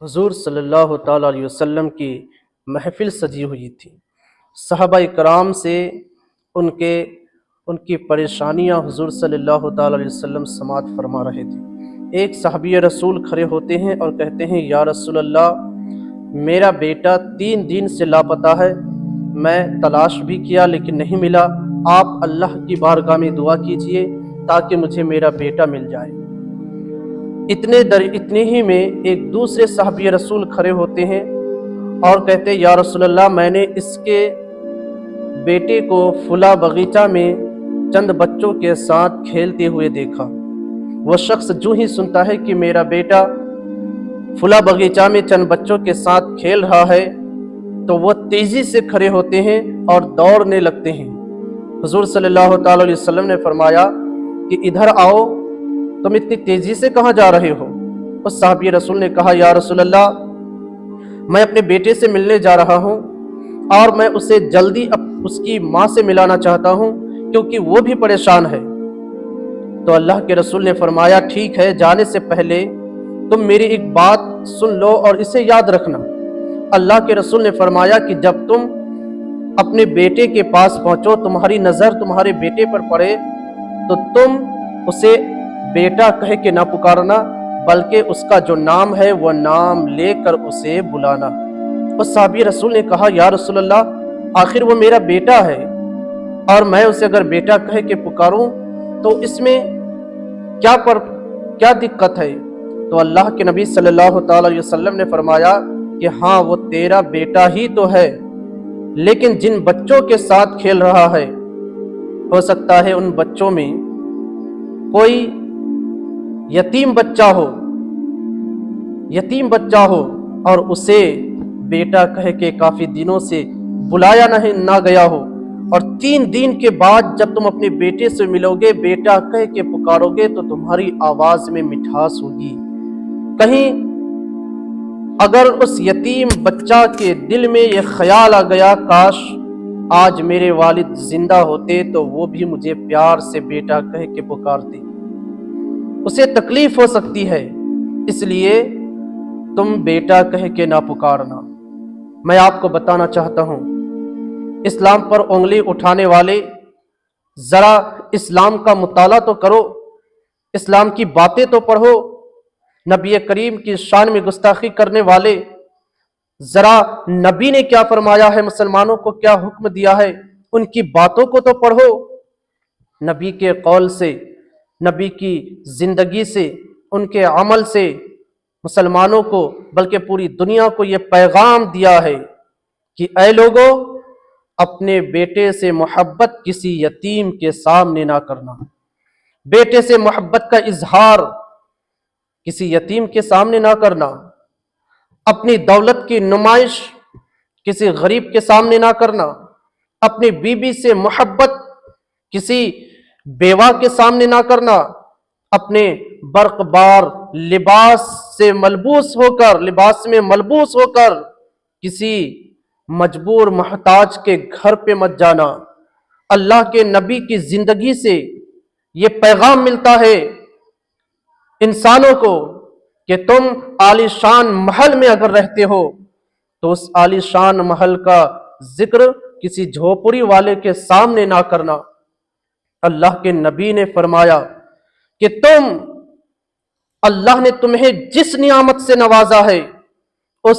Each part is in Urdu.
حضور صلی اللہ تعالیٰ علیہ وسلم کی محفل سجی ہوئی تھی۔ صحابہ کرام سے ان کی پریشانیاں حضور صلی اللہ تعالیٰ علیہ وسلم سماعت فرما رہے تھے۔ ایک صحابی رسول کھڑے ہوتے ہیں اور کہتے ہیں، یا رسول اللہ، میرا بیٹا 3 دن سے لاپتہ ہے، میں تلاش بھی کیا لیکن نہیں ملا، آپ اللہ کی بارگاہ میں دعا کیجئے تاکہ مجھے میرا بیٹا مل جائے۔ اتنے ہی میں ایک دوسرے صحابی رسول کھڑے ہوتے ہیں اور کہتے ہیں، یا رسول اللہ، میں نے اس کے بیٹے کو فلاں باغیچہ میں چند بچوں کے ساتھ کھیلتے ہوئے دیکھا۔ وہ شخص جو ہی سنتا ہے کہ میرا بیٹا فلاں باغیچہ میں چند بچوں کے ساتھ کھیل رہا ہے تو وہ تیزی سے کھڑے ہوتے ہیں اور دوڑنے لگتے ہیں۔ حضور صلی اللہ تعالی علیہ وسلم نے فرمایا کہ ادھر آؤ، تم اتنی تیزی سے کہاں جا رہے ہو؟ اس صحابی رسول نے کہا، یا رسول اللہ، میں اپنے بیٹے سے ملنے جا رہا ہوں اور میں اسے جلدی اس کی ماں سے ملانا چاہتا ہوں کیونکہ وہ بھی پریشان ہے۔ تو اللہ کے رسول نے فرمایا، ٹھیک ہے، جانے سے پہلے تم میری ایک بات سن لو اور اسے یاد رکھنا۔ اللہ کے رسول نے فرمایا کہ جب تم اپنے بیٹے کے پاس پہنچو، تمہاری نظر تمہارے بیٹے پر پڑے تو تم اسے بیٹا کہہ کے نہ پکارنا، بلکہ اس کا جو نام ہے وہ نام لے کر اسے بلانا۔ اس صحابی رسول نے کہا، یا رسول اللہ، آخر وہ میرا بیٹا ہے اور میں اسے اگر بیٹا کہہ کے پکاروں تو اس میں کیا دقت ہے؟ تو اللہ کے نبی صلی اللہ تعالی علیہ وسلم نے فرمایا کہ ہاں، وہ تیرا بیٹا ہی تو ہے، لیکن جن بچوں کے ساتھ کھیل رہا ہے ہو سکتا ہے ان بچوں میں کوئی یتیم بچہ ہو اور اسے بیٹا کہہ کے کافی دنوں سے بلایا نہ گیا ہو، اور 3 دن کے بعد جب تم اپنے بیٹے سے ملو گے، بیٹا کہہ کے پکارو گے تو تمہاری آواز میں مٹھاس ہوگی۔ کہیں اگر اس یتیم بچہ کے دل میں یہ خیال آ گیا، کاش آج میرے والد زندہ ہوتے تو وہ بھی مجھے پیار سے بیٹا کہہ کے پکارتے، اسے تکلیف ہو سکتی ہے، اس لیے تم بیٹا کہہ کے نہ پکارنا۔ میں آپ کو بتانا چاہتا ہوں، اسلام پر انگلی اٹھانے والے، ذرا اسلام کا مطالعہ تو کرو، اسلام کی باتیں تو پڑھو۔ نبی کریم کی شان میں گستاخی کرنے والے، ذرا نبی نے کیا فرمایا ہے، مسلمانوں کو کیا حکم دیا ہے، ان کی باتوں کو تو پڑھو۔ نبی کے قول سے، نبی کی زندگی سے، ان کے عمل سے مسلمانوں کو بلکہ پوری دنیا کو یہ پیغام دیا ہے کہ اے لوگو، اپنے بیٹے سے محبت کسی یتیم کے سامنے نہ کرنا، بیٹے سے محبت کا اظہار کسی یتیم کے سامنے نہ کرنا، اپنی دولت کی نمائش کسی غریب کے سامنے نہ کرنا، اپنی بیوی سے محبت کسی بیوہ کے سامنے نہ کرنا، اپنے برق بار لباس میں ملبوس ہو کر کسی مجبور محتاج کے گھر پہ مت جانا۔ اللہ کے نبی کی زندگی سے یہ پیغام ملتا ہے انسانوں کو کہ تم عالی شان محل میں اگر رہتے ہو تو اس عالی شان محل کا ذکر کسی جھوپڑی والے کے سامنے نہ کرنا۔ اللہ کے نبی نے فرمایا کہ اللہ نے تمہیں جس نعمت سے نوازا ہے اس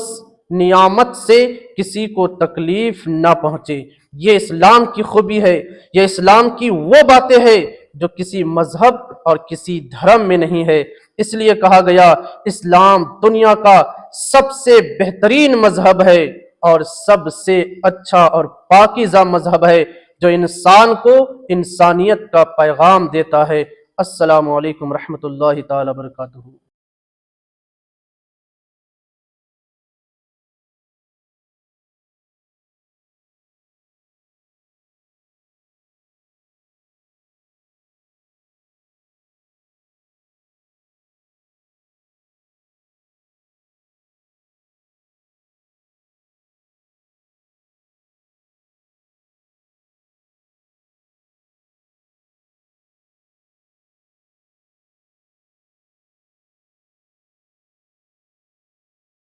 نعمت سے کسی کو تکلیف نہ پہنچے۔ یہ اسلام کی خوبی ہے، یہ اسلام کی وہ باتیں ہیں جو کسی مذہب اور کسی دھرم میں نہیں ہے۔ اس لیے کہا گیا، اسلام دنیا کا سب سے بہترین مذہب ہے اور سب سے اچھا اور پاکیزہ مذہب ہے جو انسان کو انسانیت کا پیغام دیتا ہے۔ السلام علیکم ورحمۃ اللہ تعالی وبرکاتہ۔